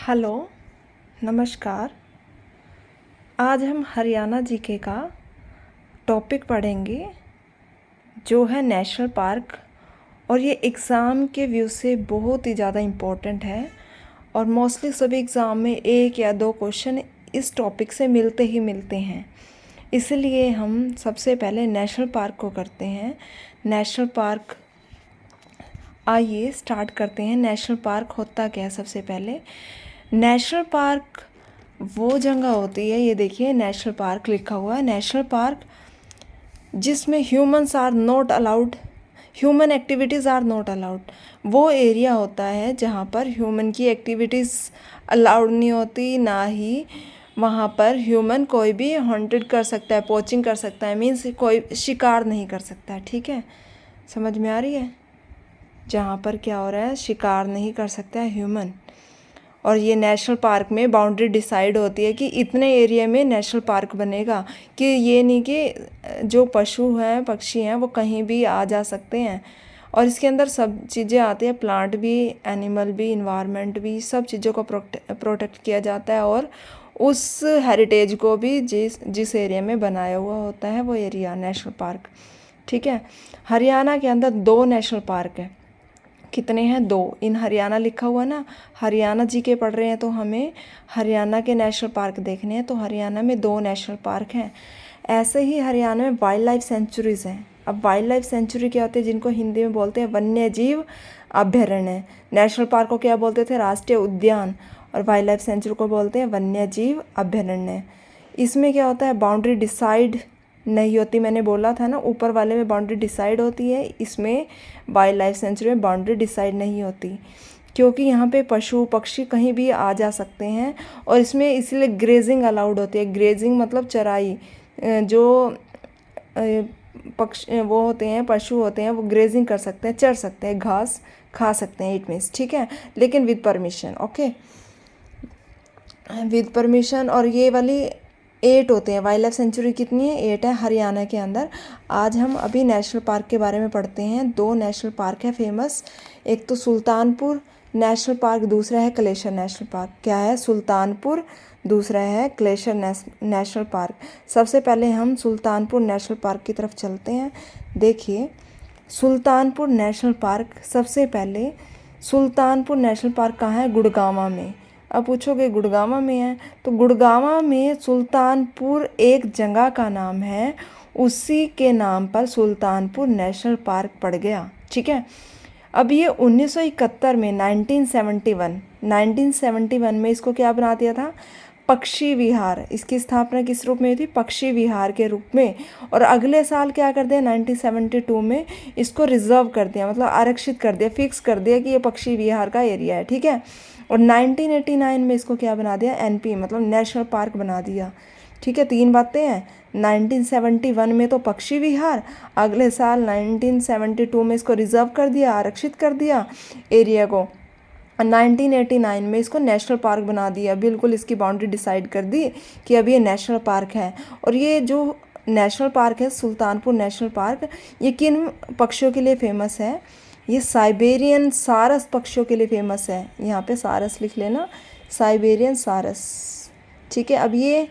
Hello, नमस्कार। आज हम हरियाणा जीके का टॉपिक पढ़ेंगे जो है नेशनल पार्क। और ये एग्ज़ाम के व्यू से बहुत ही ज़्यादा इम्पोर्टेंट है और मोस्टली सभी एग्ज़ाम में एक या दो क्वेश्चन इस टॉपिक से मिलते ही मिलते हैं। इसलिए हम सबसे पहले नेशनल पार्क को करते हैं। नेशनल पार्क, आइए स्टार्ट करते हैं। नेशनल पार्क होता क्या है? सबसे पहले नेशनल पार्क वो जगह होती है, ये देखिए नेशनल पार्क लिखा हुआ है। नेशनल पार्क जिसमें humans are not allowed, human activities are not allowed, वो एरिया होता है जहाँ पर ह्यूमन की एक्टिविटीज़ अलाउड नहीं होती, ना ही वहाँ पर ह्यूमन कोई भी हॉन्टेड कर सकता है, पोचिंग कर सकता है, मीन्स कोई शिकार नहीं कर सकता है। ठीक है, समझ में आ रही है? जहाँ पर क्या हो रहा है, शिकार नहीं कर सकता है ह्यूमन। और ये नेशनल पार्क में बाउंड्री डिसाइड होती है कि इतने एरिया में नेशनल पार्क बनेगा, कि ये नहीं कि जो पशु हैं, पक्षी हैं, वो कहीं भी आ जा सकते हैं। और इसके अंदर सब चीज़ें आती हैं, प्लांट भी, एनिमल भी, इन्वायरमेंट भी, सब चीज़ों को प्रोटेक्ट किया जाता है। और उस हेरिटेज को भी जिस एरिया में बनाया हुआ होता है वो एरिया नेशनल पार्क। ठीक है, हरियाणा के अंदर 2 नेशनल पार्क हैं। कितने हैं? 2। इन हरियाणा लिखा हुआ ना, हरियाणा जी के पढ़ रहे हैं तो हमें हरियाणा के नेशनल पार्क देखने हैं। तो हरियाणा में 2 नेशनल पार्क हैं। ऐसे ही हरियाणा में वाइल्ड लाइफ सेंचुरीज़ हैं। अब वाइल्ड लाइफ सेंचुरी क्या होती है? जिनको हिंदी में बोलते हैं वन्य जीव अभ्यारण्य। नेशनल पार्क को क्या बोलते थे? राष्ट्रीय उद्यान। और वाइल्ड लाइफ सेंचुरी को बोलते हैं वन्य जीव अभ्यारण्य। इसमें क्या होता है? बाउंड्री डिसाइड नहीं होती। मैंने बोला था ना, ऊपर वाले में बाउंड्री डिसाइड होती है, इसमें वाइल्ड लाइफ सेंचुरी में बाउंड्री डिसाइड नहीं होती, क्योंकि यहाँ पे पशु पक्षी कहीं भी आ जा सकते हैं। और इसमें इसलिए ग्रेजिंग अलाउड होती है। ग्रेजिंग मतलब चराई। जो पक्षी वो होते हैं, पशु होते हैं, वो ग्रेजिंग कर सकते हैं, चर सकते हैं, घास खा सकते हैं, इट मीन्स। ठीक है, लेकिन with permission. Okay, with permission. और ये वाली 8 होते हैं। वाइल्ड लाइफ सेंचुरी कितनी है? 8 है हरियाणा के अंदर। आज हम अभी नेशनल पार्क के बारे में पढ़ते हैं। 2 नेशनल पार्क है फेमस, एक तो सुल्तानपुर नेशनल पार्क, दूसरा है क्लेशर नेशनल पार्क। क्या है? सुल्तानपुर, दूसरा है क्लेशर नेशनल पार्क। सबसे पहले हम सुल्तानपुर नेशनल पार्क की तरफ चलते हैं। देखिए, सुल्तानपुर नेशनल पार्क, सबसे पहले सुल्तानपुर नेशनल पार्क कहाँ है? गुड़गांव में। अब पूछोगे गुड़गांव में है, तो गुड़गांव में सुल्तानपुर एक जगह का नाम है, उसी के नाम पर सुल्तानपुर नेशनल पार्क पड़ गया। ठीक है, अब ये 1971 में 1971 में इसको क्या बना दिया था? पक्षी विहार। इसकी स्थापना किस रूप में हुई थी? पक्षी विहार के रूप में। और अगले साल क्या कर दिया? 1972 में इसको रिजर्व कर दिया, मतलब आरक्षित कर दिया, फिक्स कर दिया कि ये पक्षी विहार का एरिया है। ठीक है, और 1989 में इसको क्या बना दिया? एनपी, मतलब नेशनल पार्क बना दिया। ठीक है, 3 बातें हैं। 1971 में तो पक्षी विहार, अगले साल 1972 में इसको रिजर्व कर दिया, आरक्षित कर दिया एरिया को। 1989 में इसको नेशनल पार्क बना दिया। बिल्कुल इसकी बाउंड्री डिसाइड कर दी कि अब ये नेशनल पार्क है। और ये जो नेशनल पार्क है, सुल्तानपुर नेशनल पार्क, ये किन पक्षियों के लिए फेमस है? ये साइबेरियन सारस पक्षियों के लिए फेमस है। यहाँ पे सारस लिख लेना, साइबेरियन सारस। ठीक है, अब ये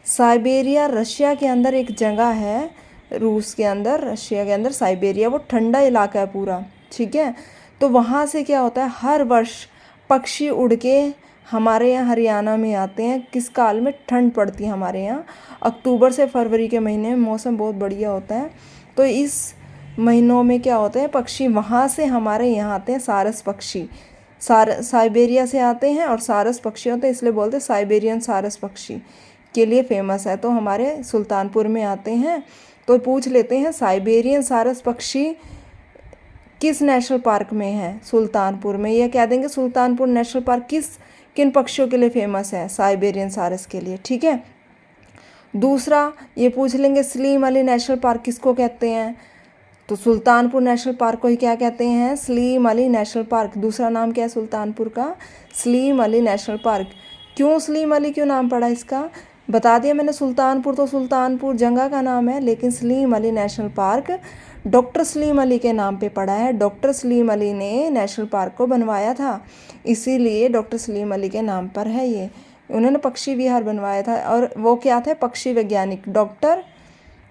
साइबेरिया रशिया के अंदर एक जगह है, रूस के अंदर, रशिया के अंदर साइबेरिया, वो ठंडा इलाका है पूरा। ठीक है, तो वहाँ से क्या होता है? हर वर्ष पक्षी उड़ के हमारे यहाँ हरियाणा में आते हैं। किस काल में? ठंड पड़ती है हमारे यहाँ, अक्टूबर से फरवरी के महीने में मौसम बहुत बढ़िया होता है। तो इस महीनों में क्या होते हैं? पक्षी वहाँ से हमारे यहाँ आते हैं, सारस पक्षी। साइबेरिया से आते हैं और सारस पक्षी होते हैं, इसलिए बोलते हैं साइबेरियन सारस पक्षी के लिए फेमस है। तो हमारे सुल्तानपुर में आते हैं। तो पूछ लेते हैं, साइबेरियन सारस पक्षी किस नेशनल पार्क में है? सुल्तानपुर में। यह कह देंगे सुल्तानपुर नेशनल पार्क किन पक्षियों के लिए फेमस है? साइबेरियन सारस के लिए। ठीक है, दूसरा ये पूछ लेंगे, सलीम अली नेशनल पार्क किसको कहते हैं? तो सुल्तानपुर नेशनल पार्क को ही क्या कहते हैं? Salim Ali national park. दूसरा नाम क्या है सुल्तानपुर का? Salim Ali national park. क्यों सलीम अली, क्यों नाम पड़ा इसका? बता दिया मैंने, सुल्तानपुर तो सुल्तानपुर जगह का नाम है, लेकिन Salim Ali national park doctor Salim Ali के नाम पे पड़ा है। डॉक्टर सलीम अली ने नेशनल पार्क को बनवाया था, इसीलिए डॉक्टर सलीम अली के नाम पर है ये। उन्होंने पक्षी विहार बनवाया था। और वो क्या थे? पक्षी वैज्ञानिक। डॉक्टर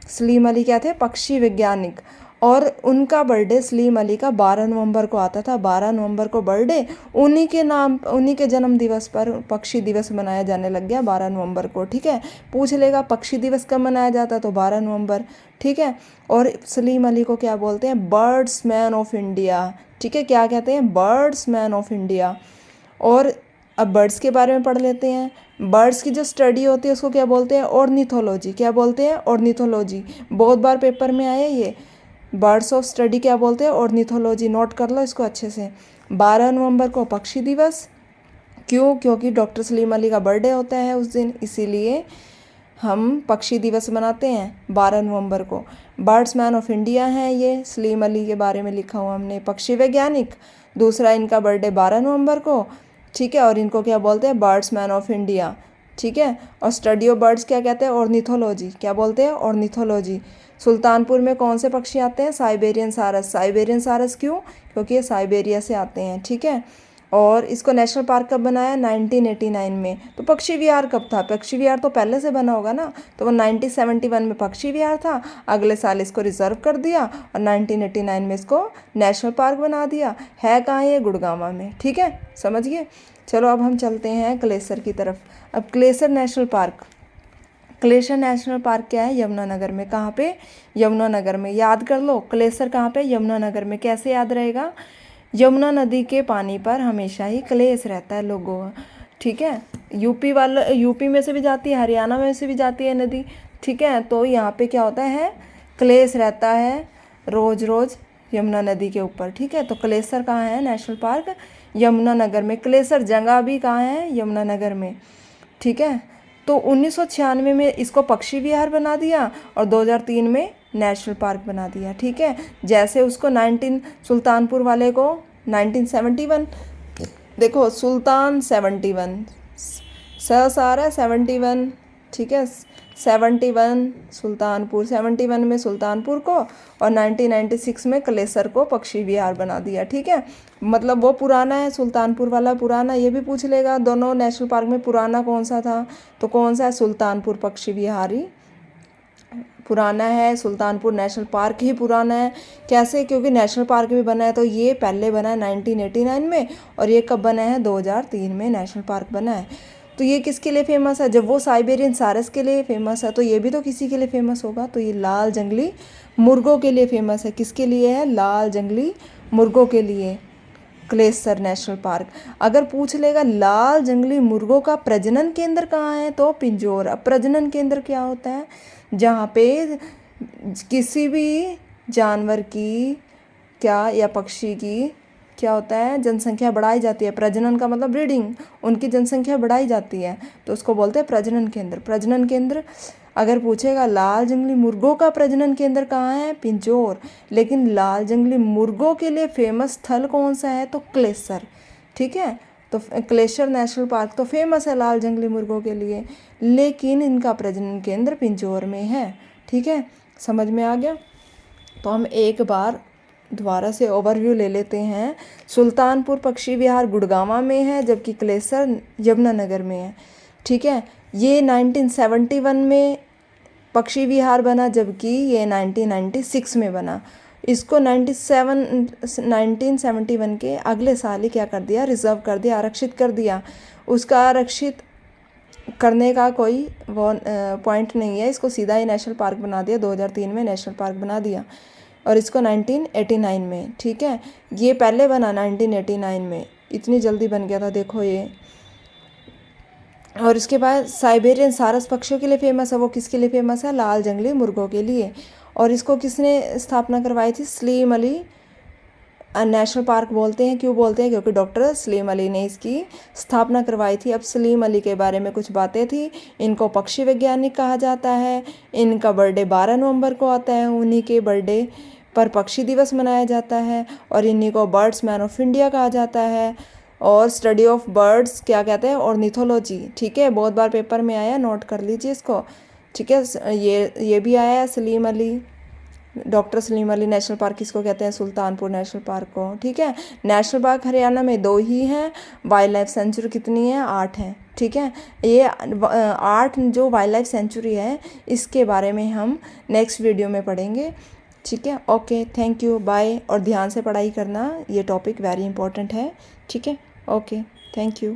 सलीम अली क्या थे? पक्षी वैज्ञानिक। और उनका बर्थडे सलीम अली का 12 नवंबर को आता था। 12 नवंबर को बर्थडे, उन्हीं के जन्म दिवस पर पक्षी दिवस मनाया जाने लग गया 12 नवंबर को। ठीक है, पूछ लेगा पक्षी दिवस कब मनाया जाता, तो 12 नवंबर। ठीक है, और सलीम अली को क्या बोलते हैं? Birds man of India. ठीक है, क्या कहते हैं? Birds man of India. और अब बर्ड्स के बारे में पढ़ लेते हैं। बर्ड्स की जो स्टडी होती है उसको क्या बोलते हैं? ऑर्निथोलॉजी। क्या बोलते हैं? ऑर्निथोलॉजी। बहुत बार पेपर में आया ये। बर्ड्स ऑफ स्टडी क्या बोलते हैं? ऑर्निथोलॉजी। नोट कर लो इसको अच्छे से। 12 नवंबर को पक्षी दिवस। क्यों? क्योंकि डॉक्टर सलीम अली का बर्थडे होता है उस दिन, इसीलिए हम पक्षी दिवस मनाते हैं 12 नवंबर को। बर्ड्स मैन ऑफ इंडिया हैं ये, सलीम अली के बारे में लिखा हुआ हमने। पक्षी वैज्ञानिक, दूसरा इनका बर्थडे 12 नवंबर को। ठीक है, और इनको क्या बोलते हैं? Birds man of India. ठीक है, और स्टडी ऑफ बर्ड्स क्या कहते हैं? ऑर्निथोलॉजी। क्या बोलते हैं? ऑर्निथोलॉजी। सुल्तानपुर में कौन से पक्षी आते हैं? साइबेरियन सारस। साइबेरियन सारस क्यों? क्योंकि ये साइबेरिया से आते हैं। ठीक है, और इसको नेशनल पार्क कब बनाया? 1989 में। तो पक्षी विहार कब था? पक्षी विहार तो पहले से बना होगा ना, तो वो 1971 में पक्षी विहार था। अगले साल इसको रिजर्व कर दिया और 1989 में इसको नेशनल पार्क बना दिया। है कहाँ ये? गुड़गांव में। ठीक है, समझ गए। चलो अब हम चलते हैं क्लेसर की तरफ। अब क्लेसर नेशनल पार्क। क्लेसर नेशनल पार्क क्या है? यमुनानगर में। कहाँ पे? यमुनानगर में। याद कर लो, क्लेसर कहाँ पे? यमुनानगर में। कैसे याद रहेगा? यमुना नदी के पानी पर हमेशा ही क्लेश रहता है लोगों। ठीक है, यूपी में से भी जाती है, हरियाणा में से भी जाती है नदी। ठीक है, तो यहाँ पे क्या होता है? क्लेश रहता है रोज रोज यमुना नदी के ऊपर। ठीक है, तो क्लेसर कहाँ है? नेशनल पार्क यमुनानगर में। क्लेसर जगह भी कहाँ है? यमुनानगर में। ठीक है, तो 1996 में इसको पक्षी विहार बना दिया और 2003 में नेशनल पार्क बना दिया। ठीक है, जैसे उसको सुल्तानपुर वाले को 1971, देखो सुल्तान 71 सारा 71। ठीक है, 71 सुल्तानपुर, 71 में सुल्तानपुर को और 1996 में क्लेसर को पक्षी विहार बना दिया। ठीक है, मतलब वो पुराना है, सुल्तानपुर वाला पुराना। ये भी पूछ लेगा दोनों नेशनल पार्क में पुराना कौन सा था, तो कौन सा है? सुल्तानपुर पक्षी विहार ही पुराना है। सुल्तानपुर नेशनल पार्क ही पुराना है। कैसे? क्योंकि नेशनल पार्क भी बना है तो ये पहले बना है 1989 में, और ये कब बना है? 2003 में नेशनल पार्क बना है। तो ये किसके लिए फेमस है? जब वो साइबेरियन सारस के लिए फेमस है तो ये भी तो किसी के लिए फेमस होगा। तो ये लाल जंगली मुर्गों के लिए फेमस है। किसके लिए है? लाल जंगली मुर्गों के लिए क्लेसर नेशनल पार्क। अगर पूछ लेगा लाल जंगली मुर्गों का प्रजनन केंद्र कहाँ है, तो पिंजौर। अब प्रजनन केंद्र क्या होता है? जहाँ पे किसी भी जानवर की क्या या पक्षी की क्या होता है? जनसंख्या बढ़ाई जाती है। प्रजनन का मतलब ब्रीडिंग, उनकी जनसंख्या बढ़ाई जाती है तो उसको बोलते हैं प्रजनन केंद्र। प्रजनन केंद्र अगर पूछेगा लाल जंगली मुर्गों का प्रजनन केंद्र कहाँ है? पिंजौर। लेकिन लाल जंगली मुर्गों के लिए फेमस स्थल कौन सा है? तो क्लेसर। ठीक है, तो क्लेसर नेशनल पार्क तो फेमस है लाल जंगली मुर्गों के लिए, लेकिन इनका प्रजनन केंद्र पिंजौर में है। ठीक है, समझ में आ गया। तो हम एक बार दोबारा से ओवरव्यू ले लेते हैं। सुल्तानपुर पक्षी विहार गुड़गांव में है, जबकि क्लेसर यमुनानगर में है। ठीक है, ये 1971 में पक्षी विहार बना, जबकि ये 1996 में बना। इसको 1971 के अगले साल ही क्या कर दिया? रिजर्व कर दिया, आरक्षित कर दिया। उसका आरक्षित करने का कोई वो पॉइंट नहीं है, इसको सीधा ही नेशनल पार्क बना दिया। 2003 में नेशनल पार्क बना दिया और इसको 1989 में। ठीक है, ये पहले बना 1989 में, इतनी जल्दी बन गया था देखो ये। और इसके बाद साइबेरियन सारस पक्षियों के लिए फेमस है। वो किसके लिए फेमस है? लाल जंगली मुर्गों के लिए। और इसको किसने स्थापना करवाई थी? सलीम अली नेशनल पार्क बोलते हैं। क्यों बोलते हैं? क्योंकि डॉक्टर सलीम अली ने इसकी स्थापना करवाई थी। अब सलीम अली के बारे में कुछ बातें थी। इनको पक्षी वैज्ञानिक कहा जाता है। इनका बर्थडे 12 नवंबर को आता है। उन्हीं के बर्थडे पर पक्षी दिवस मनाया जाता है और इन्हीं को बर्ड्स मैन ऑफ इंडिया कहा जाता है। और स्टडी ऑफ बर्ड्स क्या कहते हैं? ऑर्निथोलॉजी। ठीक है, बहुत बार पेपर में आया, नोट कर लीजिए इसको। ठीक है, ये भी आया है Salim Ali doctor Salim Ali national park किसको कहते हैं? सुल्तानपुर नेशनल पार्क को। ठीक है, नेशनल पार्क हरियाणा में 2 ही हैं। वाइल्ड लाइफ सेंचुरी कितनी है? 8 हैं। ठीक है, ये 8 जो वाइल्ड लाइफ सेंचुरी है इसके बारे में हम नेक्स्ट वीडियो में पढ़ेंगे। ठीक है, ओके, थैंक यू, बाय। और ध्यान से पढ़ाई करना, ये टॉपिक वेरी इंपॉर्टेंट है। ठीक है, ओके, थैंक यू।